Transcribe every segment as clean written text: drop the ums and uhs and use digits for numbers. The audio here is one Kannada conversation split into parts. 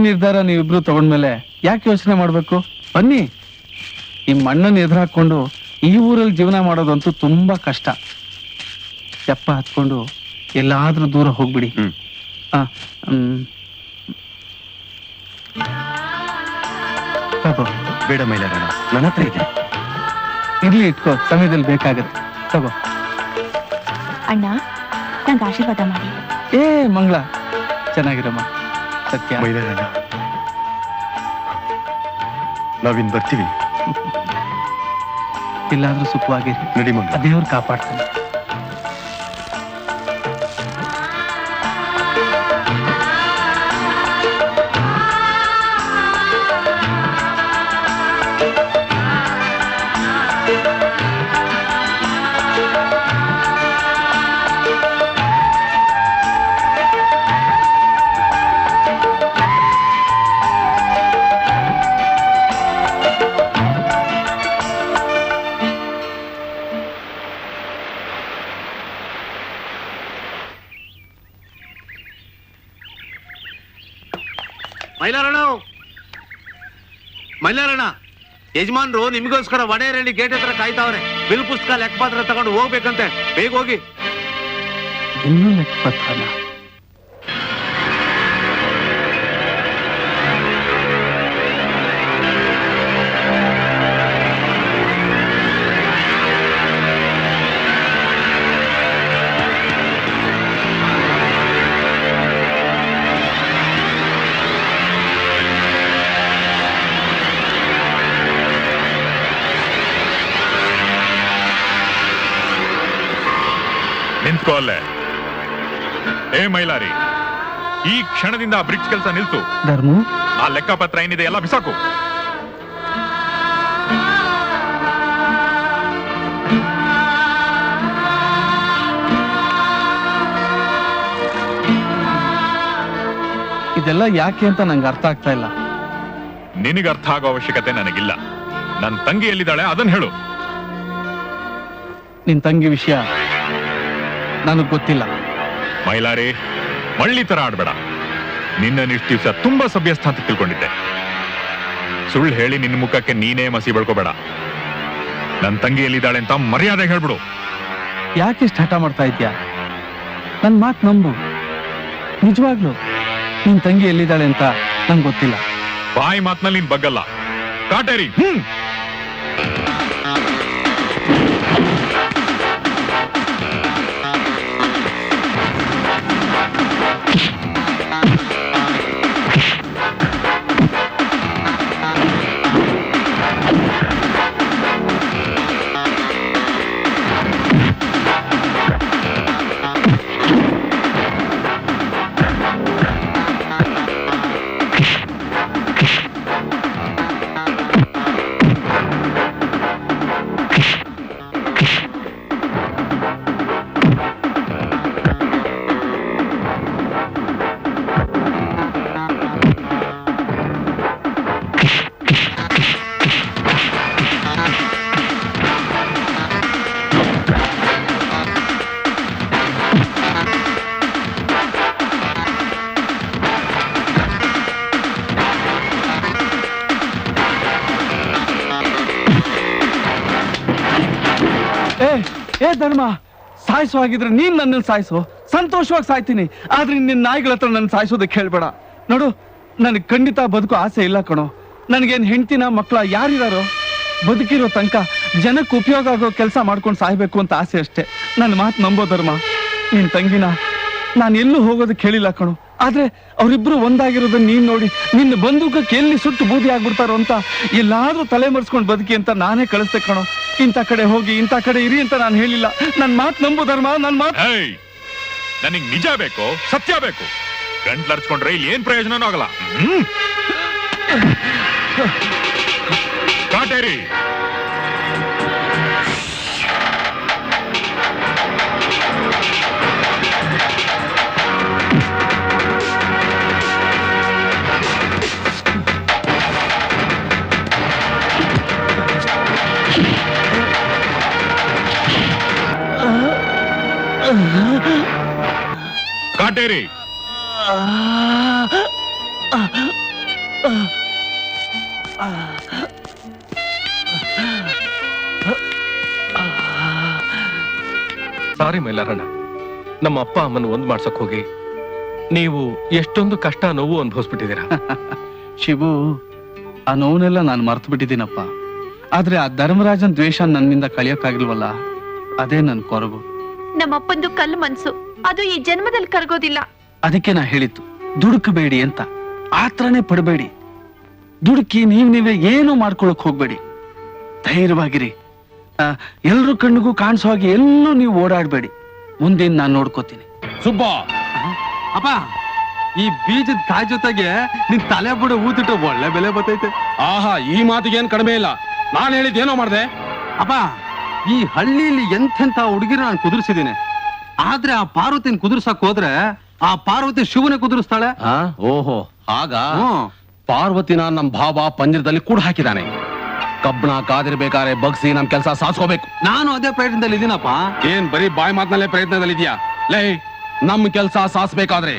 ನಿರ್ಧಾರ ನೀವಿಬ್ರು ತಗೊಂಡ್ಮೇಲೆ ಯಾಕೆ ಯೋಚನೆ ಮಾಡ್ಬೇಕು? ಬನ್ನಿ, ನಿಮ್ಮ ಅಣ್ಣನ ಎದುರಾಕೊಂಡು ಈ ಊರಲ್ಲಿ ಜೀವನ ಮಾಡೋದಂತೂ ತುಂಬಾ ಕಷ್ಟ. ತೆಪ್ಪ ಹತ್ಕೊಂಡು ಎಲ್ಲಾದ್ರೂ ದೂರ ಹೋಗ್ಬಿಡಿ. ತಗೋ. ಬೇಡ ಮೈಲಾರಣ್ಣ, ನನ್ನ ಹತ್ರ ಇದೆ. ಇರ್ಲಿ, ಇಟ್ಕೋ, ಸಮಯದಲ್ಲಿ ಬೇಕಾಗತ್ತೆ. ತಗೋ. ಅಣ್ಣ, ನಂಗೆ ಆಶೀರ್ವಾದ ಮಾಡಿ. ಮಂಗಳ, ಚೆನ್ನಾಗಿರಮ್ಮ. ಸತ್ಯ. ಮೈಲಾರಣ್ಣ, ನಾವಿನ್ ಬರ್ತೀವಿ. ಎಲ್ಲಾದ್ರೂ ಸುಖವಾಗಿರಿ. ನಡಿ ಮಂಗಳ, ದೇವ್ರು ಕಾಪಾಡ್ತಾನೆ. ಮೈಲಾರಣ್ಣ, ಯಜಮಾನ್ರು ನಿಮಗೋಸ್ಕರ ವಡೇರಳ್ಳಿ ಗೇಟ್ ಹತ್ರ ಕಾಯ್ತಾವ್ರೆ. ಬಿಲ್ ಪುಸ್ತಕ ಲೆಕ್ಕಪತ್ರ ತಗೊಂಡು ಹೋಗ್ಬೇಕಂತೆ. ಬೇಗ ಹೋಗಿ. ಇನ್ನೂ ಲೆಕ್ಕಪತ್ರನ? ನಿಂತ್ಕೋ ಅಲ್ಲೇ. ಮೈಲಾರಿ, ಈ ಕ್ಷಣದಿಂದ ಆ ಬ್ರಿಡ್ಜ್ ಕೆಲಸ ನಿಲ್ಸು. ಧರ್ಮು, ಆ ಲೆಕ್ಕಪತ್ರ ಏನಿದೆ ಎಲ್ಲ ಬಿಸಾಕು. ಇದೆಲ್ಲ ಯಾಕೆ ಅಂತ ನಂಗೆ ಅರ್ಥ ಆಗ್ತಾ ಇಲ್ಲ. ನಿನಗೆ ಅರ್ಥ ಆಗೋ ಅವಶ್ಯಕತೆ ನನಗಿಲ್ಲ. ನನ್ನ ತಂಗಿ ಎಲ್ಲಿದ್ದಾಳೆ ಅದನ್ನ ಹೇಳು. ನಿನ್ ತಂಗಿ ವಿಷಯ ನನಗ್ ಗೊತ್ತಿಲ್ಲ. ಮೈಲಾರಿ, ಮಳ್ಳಿ ತರ ಆಡ್ಬೇಡ. ನಿನ್ನನಿಷ್ಟು ದಿವಸ ತುಂಬಾ ಸಭ್ಯಸ್ಥ ಅಂತ ತಿಳ್ಕೊಂಡಿದ್ದೆ. ಸುಳ್ಳು ಹೇಳಿ ನಿನ್ನ ಮುಖಕ್ಕೆ ನೀನೇ ಮಸಿ ಬೆಳ್ಕೋಬೇಡ. ನನ್ನ ತಂಗಿ ಎಲ್ಲಿದ್ದಾಳೆ ಅಂತ ಮರ್ಯಾದೆ ಹೇಳ್ಬಿಡು. ಯಾಕೆ ಇಷ್ಟ ಹಠ ಮಾಡ್ತಾ ಇದ್ಯಾ? ನನ್ ಮಾತ್ ನಂಬು. ನಿಜವಾಗ್ಲು ನಿನ್ ತಂಗಿ ಎಲ್ಲಿದ್ದಾಳೆ ಅಂತ ನಂಗೆ ಗೊತ್ತಿಲ್ಲ. ಬಾಯಿ ಮಾತ್ನಲ್ಲಿ ನೀನ್ ಬಗ್ಗಲ್ಲ. ಕಾಟೇರಿ. ಧರ್ಮ, ಸಾಯಿಸೋ ಆಗಿದ್ರೆ ನೀನ್ ನನ್ನನ್ನು ಸಾಯಿಸು, ಸಂತೋಷವಾಗಿ ಸಾಯ್ತೀನಿ. ಆದ್ರೆ ನಿನ್ನ ನಾಯಿಗಳ ಹತ್ರ ನನ್ನ ಸಾಯಿಸೋದಕ್ಕೆ ಹೇಳ್ಬೇಡ. ನೋಡು, ನನಗೆ ಖಂಡಿತ ಬದುಕು ಆಸೆ ಇಲ್ಲ ಕಣೋ. ನನಗೇನ್ ಹೆಂಡ್ತಿನ ಮಕ್ಕಳ ಯಾರಿದಾರೋ? ಬದುಕಿರೋ ತನಕ ಜನಕ್ಕೆ ಉಪಯೋಗ ಆಗೋ ಕೆಲಸ ಮಾಡ್ಕೊಂಡು ಸಾಯ್ಬೇಕು ಅಂತ ಆಸೆ ಅಷ್ಟೇ. ನನ್ನ ಮಾತು ನಂಬೋ ಧರ್ಮ. ನಿನ್ ತಂಗಿನ ನಾನು ಎಲ್ಲೂ ಹೋಗೋದಕ್ಕೆ ಹೇಳಿಲ್ಲ ಕಣೋ. ಆದ್ರೆ ಅವರಿಬ್ರು ಒಂದಾಗಿರೋದನ್ನ ನೀನ್ ನೋಡಿ ನಿನ್ನ ಬಂದೂಕಕ್ಕೆ ಎಲ್ಲಿ ಸುಟ್ಟು ಬೂದಿ ಆಗ್ಬಿಡ್ತಾರೋ ಅಂತ ಎಲ್ಲಾದ್ರೂ ತಲೆ ಮರೆಸ್ಕೊಂಡು ಬದುಕಿ ಅಂತ ನಾನೇ ಕಳಿಸ್ತೆ ಕಣೋ. ಇಂಥ ಕಡೆ ಹೋಗಿ ಇಂಥ ಕಡೆ ಇರಿ ಅಂತ ನಾನು ಹೇಳಿಲ್ಲ. ನನ್ ಮಾತು ನಂಬು ಧರ್ಮ, ನನ್ ಮಾತು. ನನಗ್ ನಿಜ ಬೇಕು, ಸತ್ಯ ಬೇಕು. ಗಂಟ್ಲರ್ಚ್ಕೊಂಡ್ರೆ ಇಲ್ಲಿ ಏನ್ ಪ್ರಯೋಜನನೂ ಆಗಲ್ಲ. ಕಾಟೇರಿ, ಕಾಟೇರಿ, ಸಾರಿ ಮೈಲಾರಣ್ಣ, ನಮ್ಮ ಅಪ್ಪ ಅಮ್ಮನ ಒಂದ್ ಮಾಡ್ಸಕ್ ಹೋಗಿ ನೀವು ಎಷ್ಟೊಂದು ಕಷ್ಟ ನೋವು ಅನುಭವಿಸ್ಬಿಟ್ಟಿದ್ದೀರಾ. ಶಿವು, ಆ ನೋವನ್ನೆಲ್ಲ ನಾನು ಮರ್ತು ಬಿಟ್ಟಿದ್ದೀನಪ್ಪ. ಆದ್ರೆ ಆ ಧರ್ಮರಾಜನ್ ದ್ವೇಷ ನನ್ನಿಂದ ಕಳಿಯೋಕ್ಕಾಗಿಲ್ವಲ್ಲ, ಅದೇ ನನ್ ಕೊರಗು. ನಮ್ಮಪ್ಪಂದು ಕಲ್ಲು ಮನ್ಸು, ಅದು ಈ ಜನ್ಮದಲ್ಲಿ ಕರಗೋದಿಲ್ಲ. ಅದಕ್ಕೆ ನಾ ಹೇಳಿದ್ದು, ದುಡುಕಬೇಡಿ ಅಂತ. ಆತ್ರನೇ ಪಡಬೇಡಿ. ದುಡುಕಿ ನೀವೇ ಏನು ಮಾಡ್ಕೊಳಕ್ ಹೋಗ್ಬೇಡಿ. ಧೈರ್ಯವಾಗಿರಿ. ಎಲ್ರ ಕಣ್ಣಿಗೂ ಕಾಣಿಸೋ ಹಾಗೆ ಎಲ್ಲೂ ನೀವು ಓಡಾಡ್ಬೇಡಿ. ಮುಂದೆ ನಾನ್ ನೋಡ್ಕೋತೀನಿ. ಸುಬ್ಬ, ಅಪ್ಪ ಈ ಬೀಜದ ಕಾಯಿ ಜೊತೆಗೆ ನಿನ್ ತಲೆ ಬುಡ ಊತಿಟ್ಟು ಒಳ್ಳೆ ಬೆಲೆ ಬರ್ತೈತೆ. ಆಹಾ, ಈ ಮಾತಿಗೆ ಏನ್ ಕಡಿಮೆ ಇಲ್ಲ. ನಾನ್ ಹೇಳಿದ್ದೇನೋ ಮಾಡ್ದೆ. ಅಪ್ಪ, ಈ ಹಳ್ಳಿಲಿ ಎಂತೆಂತ ಹುಡುಗಿರ ನಾನು ಕುದುರಿಸಿದ್ದೀನಿ. ಆದ್ರೆ ಆ ಪಾರ್ವತಿನ ಕುದುರ್ಸಕ್ ಹೋದ್ರೆ ಆ ಪಾರ್ವತಿ ಶಿವನೇ ಕುದುರಿಸ್ತಾಳೆ. ಓಹೋ, ಆಗ ಪಾರ್ವತಿನ ನಮ್ ಭಾವ ಪಂಜರದಲ್ಲಿ ಕೂಡ ಹಾಕಿದಾನೆ. ಕಬ್ಬಣ ಕಾದಿರ್ಬೇಕಾದ್ರೆ ಬಗ್ಸಿ ನಮ್ ಕೆಲಸ ಸಾಧಿಸ್ಕೋಬೇಕು. ನಾನು ಅದೇ ಪ್ರಯತ್ನದಲ್ಲಿ ಇದೀನಪ್ಪ. ಏನ್ ಬರೀ ಬಾಯಿ ಮಾತಿನಲ್ಲೇ ಪ್ರಯತ್ನದಲ್ಲಿ ಇದೆಯಾ? ಲೇ, ನಮ್ ಕೆಲಸ ಸಾಧಿಸ್ಬೇಕಾದ್ರೆ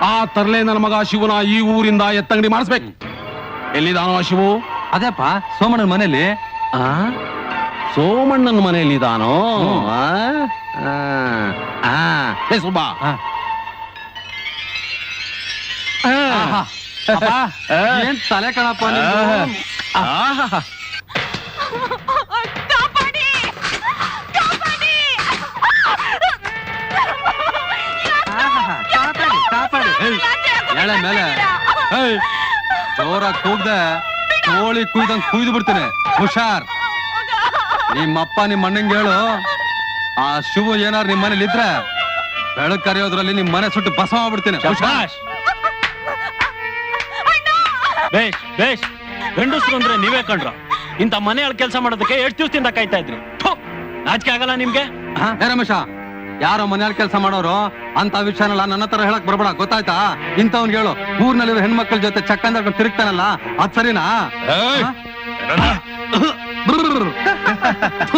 ಆ ತರ್ಲೆ ನನ್ನ ಮಗ ಶಿವನ ಈ ಊರಿಂದ ಎತ್ತಂಗಡಿ ಮಾಡಿಸ್ಬೇಕು. ಎಲ್ಲಿದಾನೋ ಆ ಶಿವು? ಅದೇಪ್ಪ, ಸೋಮಣ್ಣನ ಮನೇಲಿ. ಸೋಮಣ್ಣನ ಮನೆಯಲ್ಲಿ ಇದಾನೋ? ಸುಬ್ಬ, ಏನ್ ತಲೆ ಕಣಪ್ಪ ನಿಂದು? ಕಾಪಾಡಿ. ಎಳೆ ಮೇಲೆ ಜೋರಾಗಿ ಕೂಗ್ದೆ ಕೋಳಿ ಕುಯ್ದಂಗ್ ಕುಯ್ದು ಬಿಡ್ತೀನಿ. ಹುಷಾರ್. ನಿಮ್ಮಪ್ಪ ನಿಮ್ಮ ಅಣ್ಣಂಗೆ ಹೇಳು, ಆ ಶಿವು ಏನಾರು ನಿಮ್ ಮನೇಲಿ ಇದ್ರೆ ಬೆಳಕ್ ಕರೆಯೋದ್ರಲ್ಲಿ ನಿಮ್ ಮನೆ ಸುಟ್ಟು ಬಸ ಮಾಡ್ಬಿಡ್ತೀನಿ. ಹುಷಾರ್. ಬೇಷ್ ಬೇಷ್, ಗಂಡಸ್ರು ಅಂದ್ರೆ ನೀವೇ ಕಂಡ್ರ. ಇಂಥ ಮನೆಯೊಳಗೆ ಕೆಲಸ ಮಾಡೋದಕ್ಕೆ ಎಷ್ಟು ದಿವಸದಿಂದ ಕಾಯ್ತಾ ಇದ್ರಿ. ನಾಚಿಕೆ ಆಗಲ್ಲ ನಿಮ್ಗೆ? ಹೇ ರಮೇಶ, ಯಾರೋ ಮನೆಯಲ್ಲಿ ಕೆಲಸ ಮಾಡೋರು ಅಂತ ವಿಷಯನೆಲ್ಲ ನನ್ನ ತರ ಹೇಳಕ್ ಬರ್ಬೇಡ, ಗೊತ್ತಾಯ್ತಾ? ಇಂಥವ್ನ್ಗೆ ಹೇಳು, ಊರ್ನಲ್ಲಿರೋ ಹೆಣ್ಮಕ್ಳ ಜೊತೆ ಚಕ್ಕಂದ ತಿರುಗ್ತಾನಲ್ಲ, ಅದ್ ಸರಿನಾ?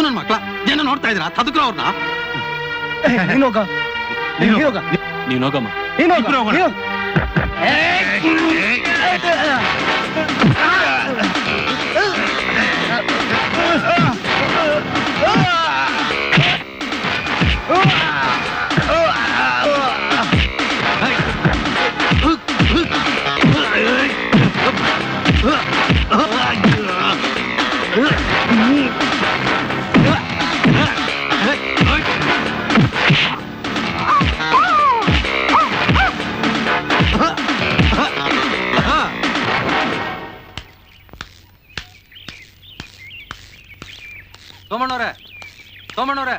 ನನ್ ಮಕ್ಳ ಏನೋ ನೋಡ್ತಾ ಇದ್ರ ತದಕ್ರ ಅವ್ರನ್ನ. ನೀನ್ ಹೋಗಮ್ಮ. ಸೋಮಣ್ಣವ್ರೆ,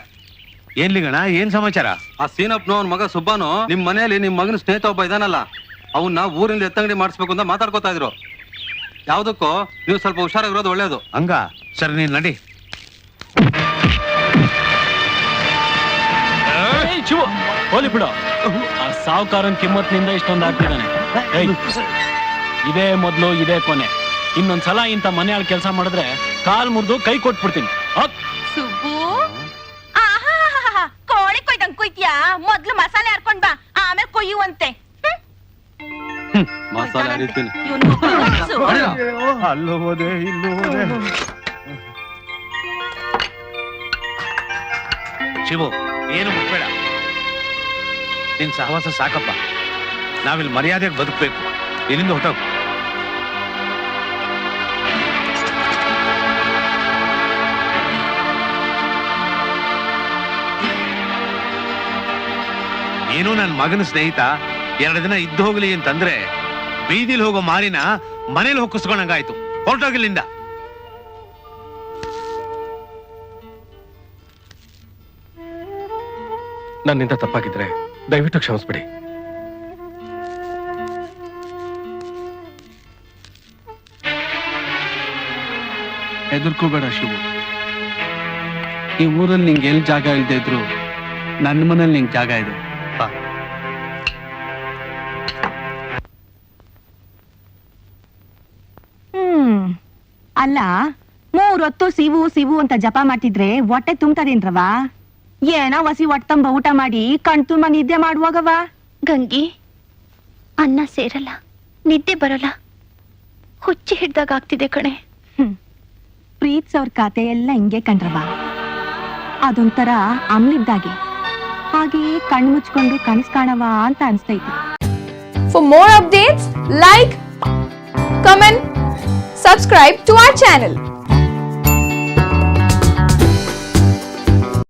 ಏನ್ಲಿಗಣ, ಏನ್ ಸಮಾಚಾರ? ಆ ಸೀನಪ್ಪನ ಅವ್ನ ಮಗ ಸುಬ್ಬಾನು ನಿಮ್ ಮನೆಯಲ್ಲಿ ನಿಮ್ ಮಗನ ಸ್ನೇಹಿತ ಒಬ್ಬ ಇದಾನಲ್ಲ, ಅವನ್ನ ಊರಿಂದ ಎತ್ತಂಗಡಿ ಮಾಡಿಸ್ಬೇಕು ಅಂತ ಮಾತಾಡ್ಕೋತಾ ಇದ್ರು. ಯಾವ್ದಕ್ಕೋ ನೀವು ಸ್ವಲ್ಪ ಹುಷಾರಾಗಿರೋದು ಒಳ್ಳೇದು. ಹಂಗ ಸರಿ, ನೀನ್ ನಡಿ. ಹೋಲಿ ಬಿಡು, ಆ ಸಾವುಕಾರನ್ ಕಿಮ್ಮತ್ನಿಂದ ಇಷ್ಟೊಂದು ಆಗ್ತಿದ್ದಾನೆ. ಇದೇ ಮೊದ್ಲು, ಇದೇ ಕೊನೆ. ಇನ್ನೊಂದ್ಸಲ ಇಂಥ ಮನೆಯಾಳ ಕೆಲಸ ಮಾಡಿದ್ರೆ ಕಾಲ್ ಮುರಿದು ಕೈ ಕೊಟ್ಬಿಡ್ತೀನಿ. ಸುಬ್ಬು, ಕೋಳಿ ಕೊಯ್ದಂಗ್ ಕುಯ್ತೀಯಾ? ಮೊದ್ಲು ಮಸಾಲೆ ಹಾರ್ಕೊಂಡ್ ಬಾ, ಆಮೇಲೆ ಕೊಯ್ಯುವಂತೆ. ಮಸಾಲೆ ಹರಿತೀನಿ. ಅಲ್ಲೂ ಹೋದೆ, ಇಲ್ಲೂ ಹೋದೆ. ಶಿವು, ಏನು ಮುಟ್ಬೇಡ. ನಿನ್ ಸಹವಾಸ ಸಾಕಪ್ಪ. ನಾವಿಲ್ಲಿ ಮರ್ಯಾದೆಗೆ ಬದುಕಬೇಕು. ಇಲ್ಲಿಂದ ಹೊಟ್ಟೋಗು. ನೀನು ನನ್ನ ಮಗನ ಸ್ನೇಹಿತ, 2 ದಿನ ಇದ್ದು ಹೋಗ್ಲಿ ಅಂತಂದ್ರೆ ಬೀದಿಲಿ ಹೋಗೋ ಮಾರಿನ ಮನೇಲಿ ಹೊಕ್ಕಿಸ್ಕೊಂಡಂಗಾಯ್ತು. ಹೊರಟೋಗಿಲ್ಲಿಂದ. ನನ್ನಿಂದ ತಪ್ಪಾಗಿದ್ರೆ ದಯವಿಟ್ಟು ಕ್ಷಮಿಸ್ಬಿಡಿ. ಹೆದರ್ಕೋಬೇಡ ಶಿವು. ಈ ಊರಲ್ಲಿ ನಿಂಗೆ ಎಲ್ಲಿ ಜಾಗ ಇಲ್ದೇ ಇದ್ರು ನನ್ನ ಮನೇಲಿ ನಿಂಗೆ ಜಾಗ ಇದೆ. ಬಾ. ಅಲ್ಲ, 3 ಹೊತ್ತು ಸಿವು ಸಿವು ಅಂತ ಜಪ ಮಾಡ್ತಿದ್ರೆ ಹೊಟ್ಟೆ ತುಂಬ್ತದೇನ್ರವ? ಏನೋ ವಸಿ ಹೊಟ್ಟಂಬ ಊಟ ಮಾಡಿ ಕಣ್ತುಂಬ ನಿದ್ದೆ ಮಾಡುವಾಗವ. ಗಂಗಿ, ಅನ್ನ ಸೇರಲ್ಲ, ನಿದ್ದೆ ಬರಲ್ಲ. ಹುಚ್ಚಿ ಹಿಡ್ದಾಗ ಆಗ್ತಿದೆ ಕಣೆ. ಪ್ರೀತ್ಸವ್ರ ಕತೆ ಎಲ್ಲ ಹಿಂಗೆ ಕಂಡ್ರವ. ಅದೊಂಥರ ಅಮ್ಲಿದ್ದಾಗೆ, ಹಾಗೆ ಕಣ್ಣು ಮುಚ್ಕೊಂಡು ಕನಸು ಕಾಣವ ಅಂತ ಅನ್ಸ್ತೈತಿ. For more updates, like, comment, subscribe to our channel.